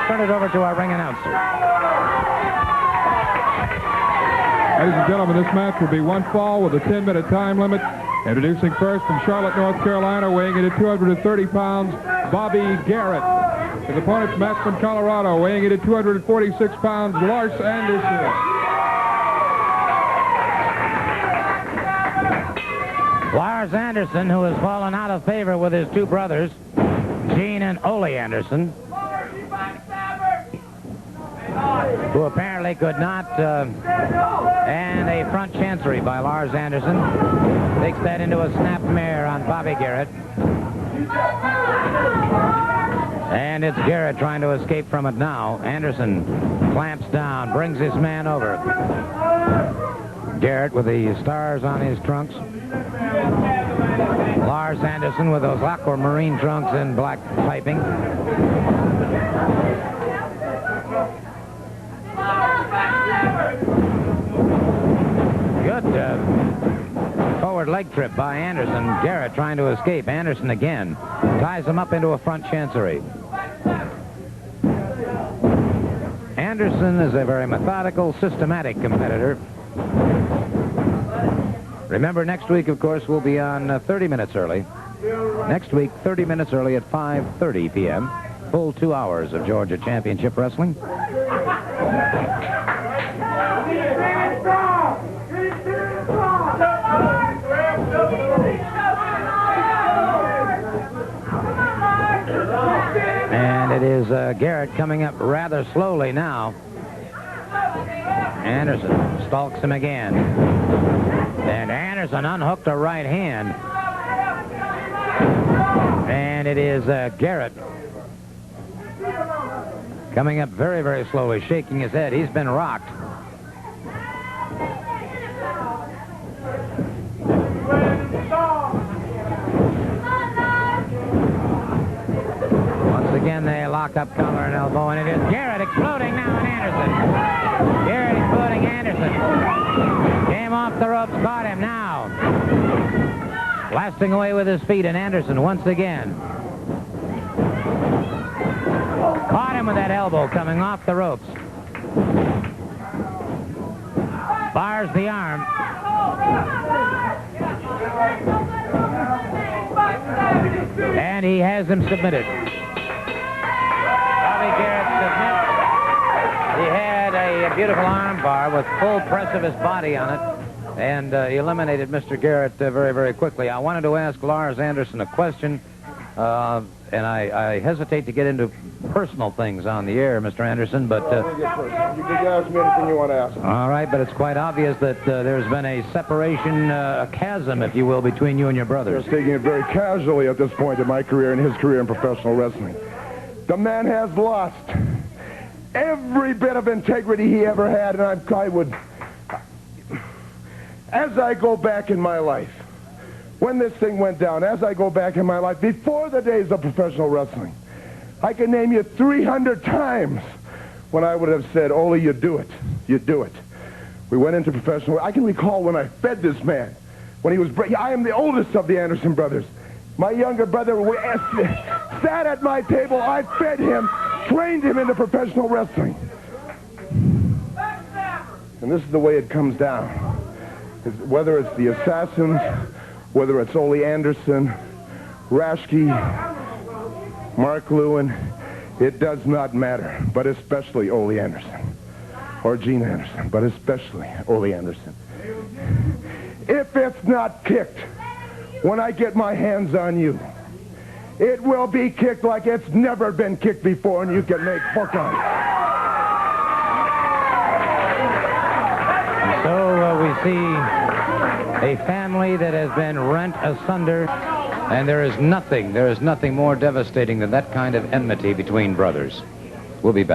turn it over to our ring announcer. Ladies and gentlemen, this match will be one fall with a 10-minute time limit. Introducing first from Charlotte, North Carolina, weighing in at 230 pounds, Bobby Garrett. His opponent from Aspen, Colorado, weighing in at 246 pounds, Lars Anderson. Lars Anderson, who has fallen out of favor with his two brothers, Gene and Ole Anderson, who apparently could not, and a front chancery by Lars Anderson takes that into a snap mare on Bobby Garrett. And it's Garrett trying to escape from it now. Anderson clamps down, brings his man over. Garrett with the stars on his trunks. Lars Anderson with those aquamarine trunks and black piping. Good forward leg trip by Anderson. Garrett trying to escape. Anderson again ties him up into a front chancery. Anderson is a very methodical, systematic competitor. Remember, next week, of course, we'll be on 30 minutes early. Next week, 30 minutes early at 5:30 p.m. Full 2 hours of Georgia Championship Wrestling. And it is Garrett coming up rather slowly now. Anderson stalks him again. And Anderson unhooked a right hand. And it is Garrett coming up very, very slowly, shaking his head. He's been rocked. Once again, they lock up collar and elbow, and it is Garrett exploding now on Anderson. Garrett exploding Anderson. Came off the ropes, caught him now. Blasting away with his feet, and Anderson once again caught him with that elbow coming off the ropes. Bars the arm. And he has him submitted. Bobby Garrett submits. He had a beautiful arm bar with full press of his body on it, and he eliminated Mr. Garrett very, very quickly. I wanted to ask Lars Anderson a question, and I hesitate to get into personal things on the air, Mr. Anderson, but... You can ask me anything you want to ask. All right, but it's quite obvious that there's been a separation, a chasm, if you will, between you and your brothers. Just taking it very casually at this point in my career and his career in professional wrestling. The man has lost every bit of integrity he ever had, and I would... As I go back in my life, when this thing went down, as I go back in my life, before the days of professional wrestling, I can name you 300 times when I would have said, Ole, you do it. You do it. We went into professional... I can recall when I fed this man, when he was... I am the oldest of the Anderson brothers. My younger brother sat at my table. I fed him, trained him into professional wrestling. And this is the way it comes down. Whether it's the Assassins, whether it's Ole Anderson, Raschke, Mark Lewin, it does not matter, but especially Ole Anderson, or Gene Anderson, but especially Ole Anderson. If it's not kicked when I get my hands on you, it will be kicked like it's never been kicked before, and you can make book on it. So we see a family that has been rent asunder, and there is nothing more devastating than that kind of enmity between brothers. We'll be back.